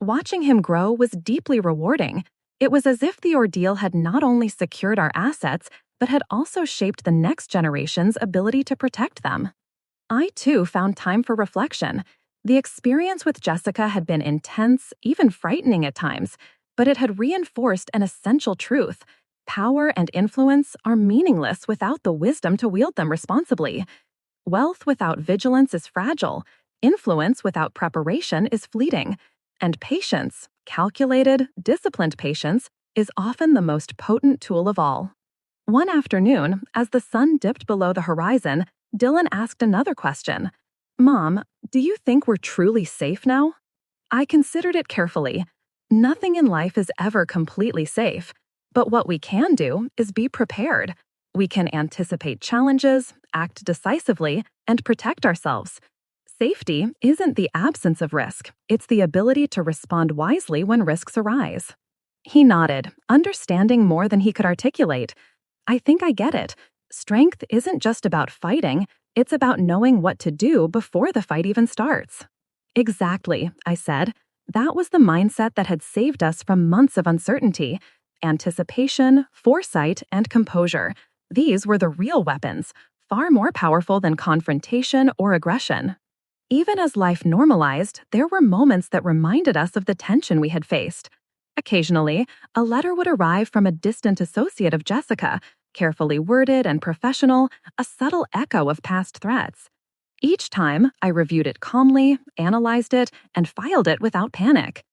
Watching him grow was deeply rewarding. It was as if the ordeal had not only secured our assets, but had also shaped the next generation's ability to protect them. I, too, found time for reflection. The experience with Jessica had been intense, even frightening at times, but it had reinforced an essential truth. Power and influence are meaningless without the wisdom to wield them responsibly. Wealth without vigilance is fragile. Influence without preparation is fleeting. And patience, calculated, disciplined patience, is often the most potent tool of all. One afternoon, as the sun dipped below the horizon, Dylan asked another question. Mom, do you think we're truly safe now? I considered it carefully. Nothing in life is ever completely safe, but what we can do is be prepared. We can anticipate challenges, act decisively, and protect ourselves. Safety isn't the absence of risk, it's the ability to respond wisely when risks arise. He nodded, understanding more than he could articulate. I think I get it. Strength isn't just about fighting, it's about knowing what to do before the fight even starts. Exactly, I said. That was the mindset that had saved us from months of uncertainty. Anticipation, foresight, and composure. These were the real weapons, far more powerful than confrontation or aggression. Even as life normalized, there were moments that reminded us of the tension we had faced. Occasionally, a letter would arrive from a distant associate of Jessica, carefully worded and professional, a subtle echo of past threats. Each time, I reviewed it calmly, analyzed it, and filed it without panic.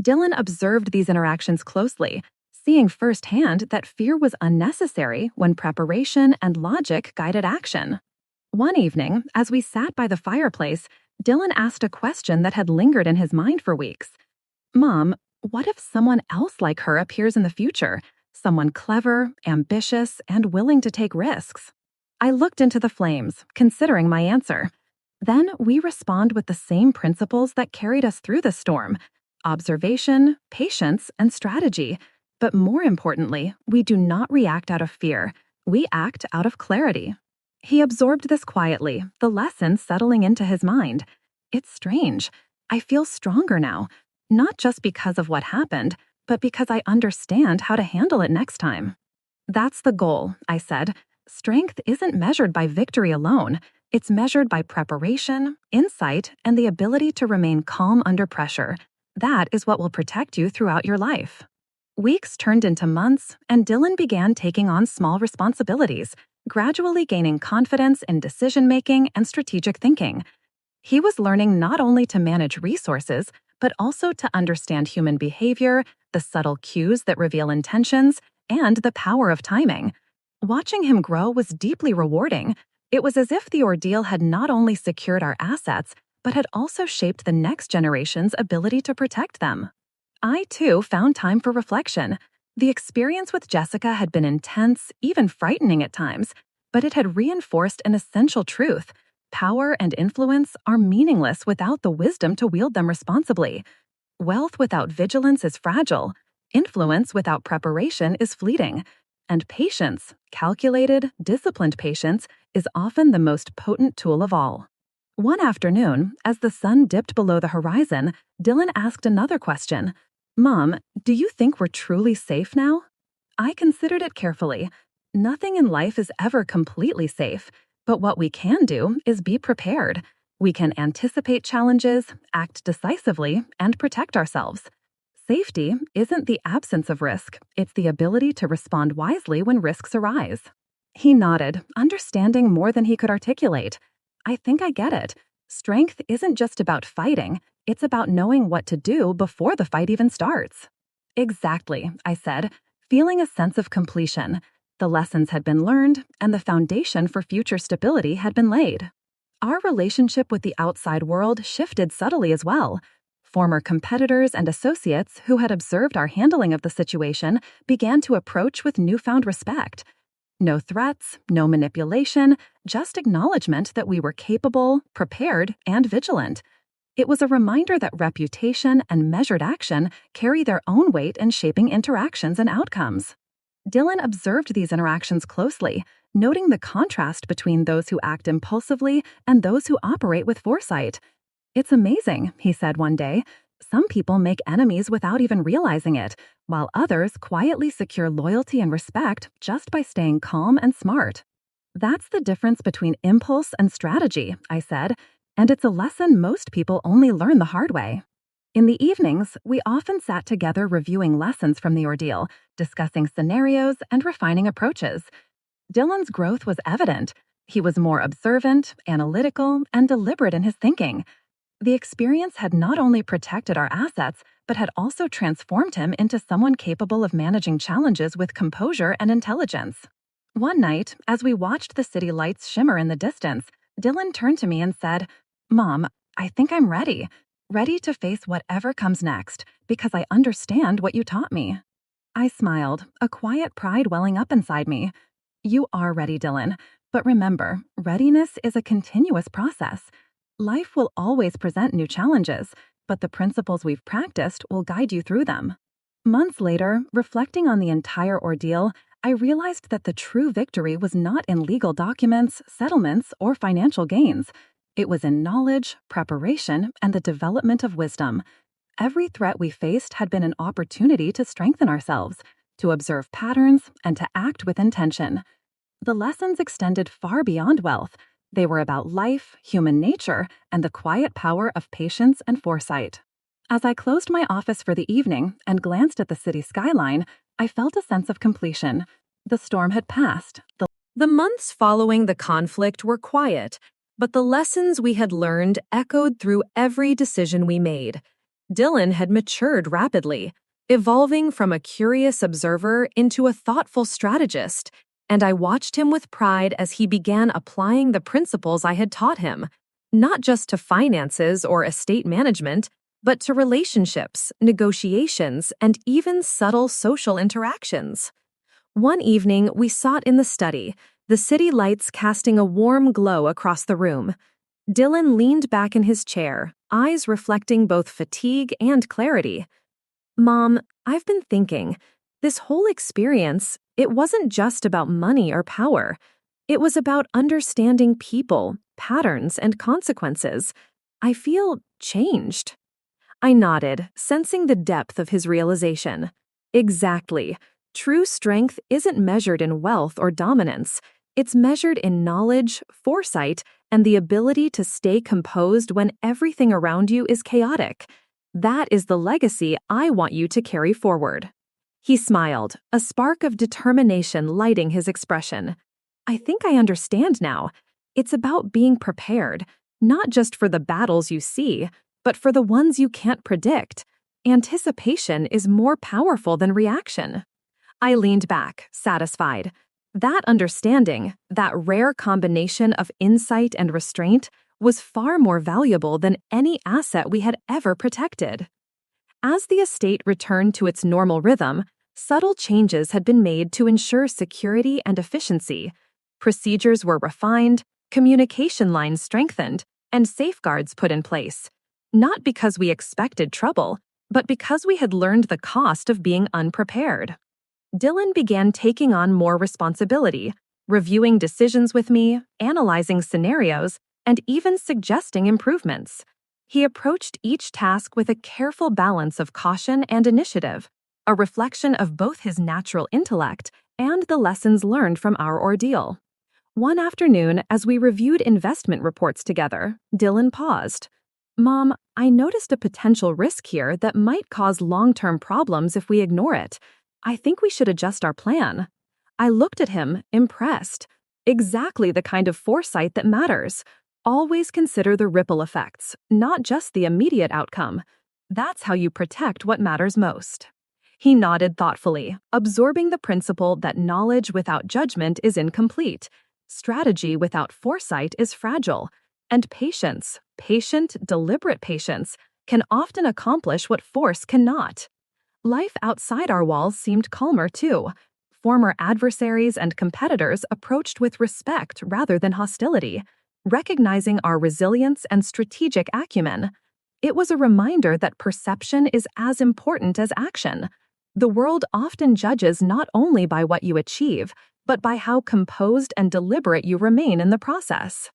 Dylan observed these interactions closely, seeing firsthand that fear was unnecessary when preparation and logic guided action. One evening, as we sat by the fireplace, Dylan asked a question that had lingered in his mind for weeks. Mom, what if someone else like her appears in the future? Someone clever, ambitious, and willing to take risks? I looked into the flames, considering my answer. Then we respond with the same principles that carried us through the storm: observation, patience, and strategy. But more importantly, we do not react out of fear. We act out of clarity. He absorbed this quietly, the lesson settling into his mind. It's strange. I feel stronger now, not just because of what happened, but because I understand how to handle it next time. That's the goal, I said. Strength isn't measured by victory alone. It's measured by preparation, insight, and the ability to remain calm under pressure. That is what will protect you throughout your life. Weeks turned into months, and Dylan began taking on small responsibilities, gradually gaining confidence in decision-making and strategic thinking. He was learning not only to manage resources, but also to understand human behavior, the subtle cues that reveal intentions, and the power of timing. Watching him grow was deeply rewarding. It was as if the ordeal had not only secured our assets, but had also shaped the next generation's ability to protect them. I, too, found time for reflection. The experience with Jessica had been intense, even frightening at times, but it had reinforced an essential truth. Power and influence are meaningless without the wisdom to wield them responsibly. Wealth without vigilance is fragile. Influence without preparation is fleeting, and patience, calculated, disciplined patience, is often the most potent tool of all. One afternoon, as the sun dipped below the horizon, Dylan asked another question. Mom, do you think we're truly safe now? I considered it carefully. Nothing in life is ever completely safe, but what we can do is be prepared. We can anticipate challenges, act decisively, and protect ourselves. Safety isn't the absence of risk, it's the ability to respond wisely when risks arise. He nodded, understanding more than he could articulate. I think I get it. Strength isn't just about fighting, it's about knowing what to do before the fight even starts. Exactly, I said, feeling a sense of completion. The lessons had been learned, and the foundation for future stability had been laid. Our relationship with the outside world shifted subtly as well. Former competitors and associates who had observed our handling of the situation began to approach with newfound respect. No threats, no manipulation, just acknowledgement that we were capable, prepared, and vigilant. It was a reminder that reputation and measured action carry their own weight in shaping interactions and outcomes. Dylan observed these interactions closely, noting the contrast between those who act impulsively and those who operate with foresight. It's amazing, he said one day. Some people make enemies without even realizing it, while others quietly secure loyalty and respect just by staying calm and smart. That's the difference between impulse and strategy, I said, and it's a lesson most people only learn the hard way. In the evenings, we often sat together reviewing lessons from the ordeal, discussing scenarios and refining approaches. Dylan's growth was evident. He was more observant, analytical, and deliberate in his thinking. The experience had not only protected our assets, but had also transformed him into someone capable of managing challenges with composure and intelligence. One night, as we watched the city lights shimmer in the distance, Dylan turned to me and said, Mom, I think I'm ready. Ready to face whatever comes next, because I understand what you taught me. I smiled, a quiet pride welling up inside me. You are ready, Dylan. But remember, readiness is a continuous process. Life will always present new challenges, but the principles we've practiced will guide you through them. Months later, reflecting on the entire ordeal, I realized that the true victory was not in legal documents, settlements, or financial gains. It was in knowledge, preparation, and the development of wisdom. Every threat we faced had been an opportunity to strengthen ourselves, to observe patterns, and to act with intention. The lessons extended far beyond wealth. They were about life, human nature, and the quiet power of patience and foresight. As I closed my office for the evening and glanced at the city skyline, I felt a sense of completion. The storm had passed. The months following the conflict were quiet, but the lessons we had learned echoed through every decision we made. Dylan had matured rapidly, evolving from a curious observer into a thoughtful strategist, and I watched him with pride as he began applying the principles I had taught him, not just to finances or estate management, but to relationships, negotiations, and even subtle social interactions. One evening, we sat in the study, the city lights casting a warm glow across the room. Dylan leaned back in his chair, eyes reflecting both fatigue and clarity. Mom, I've been thinking, this whole experience, it wasn't just about money or power. It was about understanding people, patterns, and consequences. I feel changed. I nodded, sensing the depth of his realization. Exactly. True strength isn't measured in wealth or dominance. It's measured in knowledge, foresight, and the ability to stay composed when everything around you is chaotic. That is the legacy I want you to carry forward. He smiled, a spark of determination lighting his expression. I think I understand now. It's about being prepared, not just for the battles you see, but for the ones you can't predict. Anticipation is more powerful than reaction. I leaned back, satisfied. That understanding, that rare combination of insight and restraint, was far more valuable than any asset we had ever protected. As the estate returned to its normal rhythm, subtle changes had been made to ensure security and efficiency. Procedures were refined, communication lines strengthened, and safeguards put in place. Not because we expected trouble, but because we had learned the cost of being unprepared. Dylan began taking on more responsibility, reviewing decisions with me, analyzing scenarios, and even suggesting improvements. He approached each task with a careful balance of caution and initiative, a reflection of both his natural intellect and the lessons learned from our ordeal. One afternoon, as we reviewed investment reports together, Dylan paused. "Mom, I noticed a potential risk here that might cause long-term problems if we ignore it. I think we should adjust our plan." I looked at him, impressed. Exactly the kind of foresight that matters. Always consider the ripple effects, not just the immediate outcome. That's how you protect what matters most. He nodded thoughtfully, absorbing the principle that knowledge without judgment is incomplete, strategy without foresight is fragile, and patience, patient, deliberate patience, can often accomplish what force cannot. Life outside our walls seemed calmer too. Former adversaries and competitors approached with respect rather than hostility, recognizing our resilience and strategic acumen. It was a reminder that perception is as important as action. The world often judges not only by what you achieve, but by how composed and deliberate you remain in the process.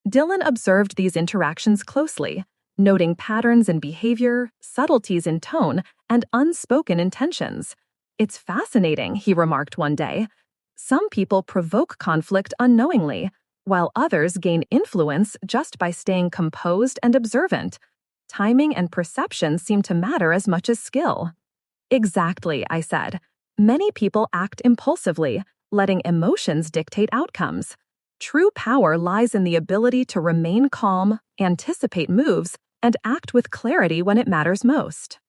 Dylan observed these interactions closely, noting patterns in behavior, subtleties in tone, and unspoken intentions. "It's fascinating," he remarked one day. "Some people provoke conflict unknowingly, while others gain influence just by staying composed and observant. Timing and perception seem to matter as much as skill." "Exactly," I said. "Many people act impulsively, letting emotions dictate outcomes. True power lies in the ability to remain calm, anticipate moves, and act with clarity when it matters most."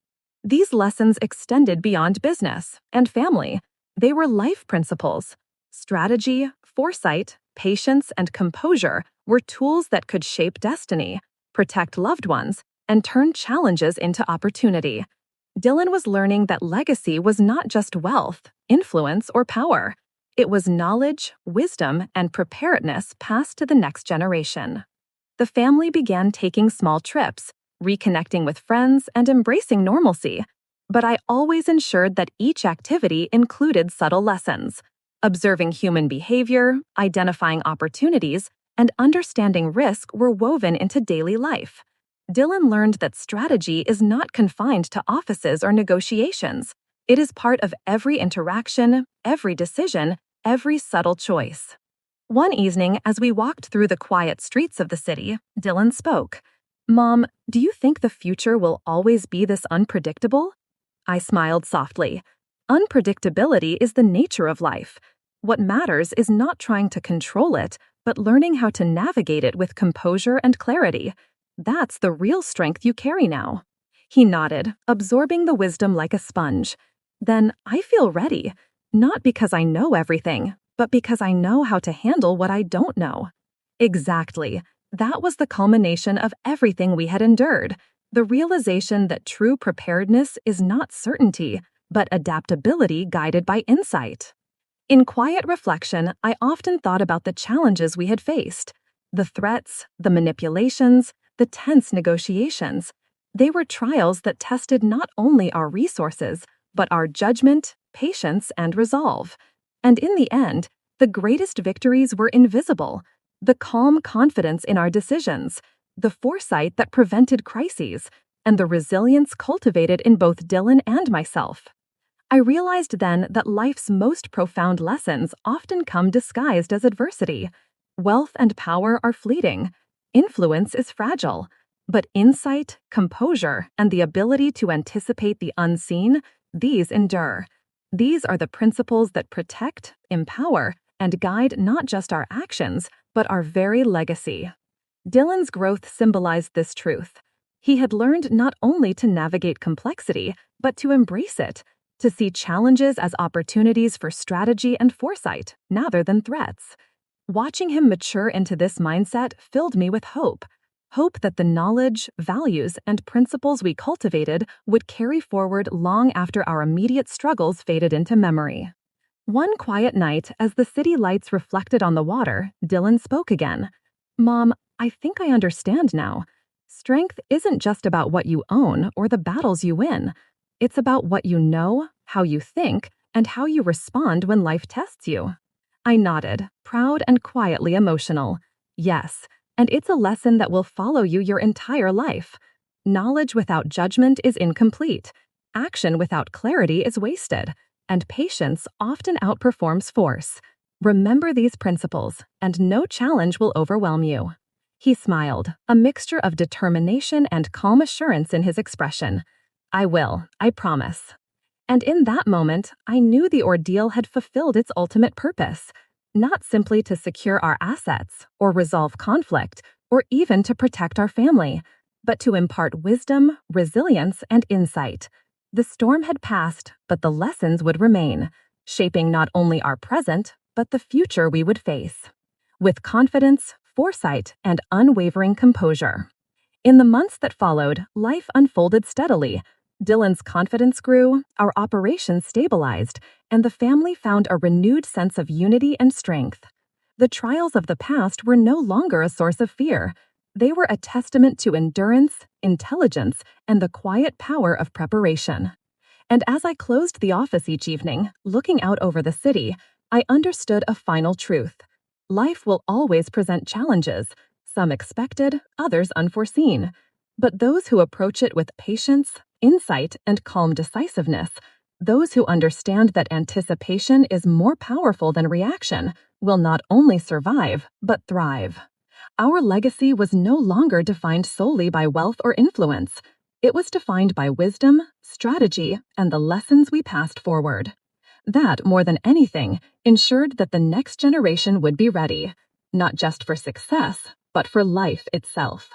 These lessons extended beyond business and family. They were life principles. Strategy, foresight, patience, and composure were tools that could shape destiny, protect loved ones, and turn challenges into opportunity. Dylan was learning that legacy was not just wealth, influence, or power. It was knowledge, wisdom, and preparedness passed to the next generation. The family began taking small trips, reconnecting with friends, and embracing normalcy. But I always ensured that each activity included subtle lessons. Observing human behavior, identifying opportunities, and understanding risk were woven into daily life. Dylan learned that strategy is not confined to offices or negotiations. It is part of every interaction, every decision, every subtle choice. One evening, as we walked through the quiet streets of the city, Dylan spoke. "Mom, do you think the future will always be this unpredictable?" I smiled softly. "Unpredictability is the nature of life. What matters is not trying to control it, but learning how to navigate it with composure and clarity. That's the real strength you carry now." He nodded, absorbing the wisdom like a sponge. "Then I feel ready, not because I know everything, but because I know how to handle what I don't know." Exactly. That was the culmination of everything we had endured, the realization that true preparedness is not certainty, but adaptability guided by insight. In quiet reflection, I often thought about the challenges we had faced, the threats, the manipulations, the tense negotiations. They were trials that tested not only our resources, but our judgment, patience, and resolve. And in the end, the greatest victories were invisible. The calm confidence in our decisions, the foresight that prevented crises, and the resilience cultivated in both Dylan and myself. I realized then that life's most profound lessons often come disguised as adversity. Wealth and power are fleeting. Influence is fragile. But insight, composure, and the ability to anticipate the unseen, these endure. These are the principles that protect, empower, and guide not just our actions, but our very legacy. Dylan's growth symbolized this truth. He had learned not only to navigate complexity, but to embrace it, to see challenges as opportunities for strategy and foresight, rather than threats. Watching him mature into this mindset filled me with hope. Hope that the knowledge, values, and principles we cultivated would carry forward long after our immediate struggles faded into memory. One quiet night, as the city lights reflected on the water, Dylan spoke again. "Mom, I think I understand now. Strength isn't just about what you own or the battles you win. It's about what you know, how you think, and how you respond when life tests you. I nodded, proud and quietly emotional. Yes, and it's a lesson that will follow you your entire life. Knowledge without judgment is incomplete. Action without clarity is wasted. And patience often outperforms force. Remember these principles, and no challenge will overwhelm you. He smiled, a mixture of determination and calm assurance in his expression. I will, I promise. And in that moment, I knew the ordeal had fulfilled its ultimate purpose, not simply to secure our assets, or resolve conflict, or even to protect our family, but to impart wisdom, resilience, and insight. The storm had passed, but the lessons would remain, shaping not only our present, but the future we would face. With confidence, foresight, and unwavering composure. In the months that followed, life unfolded steadily. Dylan's confidence grew, our operations stabilized, and the family found a renewed sense of unity and strength. The trials of the past were no longer a source of fear. They were a testament to endurance, intelligence, and the quiet power of preparation. And as I closed the office each evening, looking out over the city, I understood a final truth. Life will always present challenges, some expected, others unforeseen. But those who approach it with patience, insight, and calm decisiveness, those who understand that anticipation is more powerful than reaction, will not only survive, but thrive. Our legacy was no longer defined solely by wealth or influence. It was defined by wisdom, strategy, and the lessons we passed forward. That, more than anything, ensured that the next generation would be ready, not just for success, but for life itself.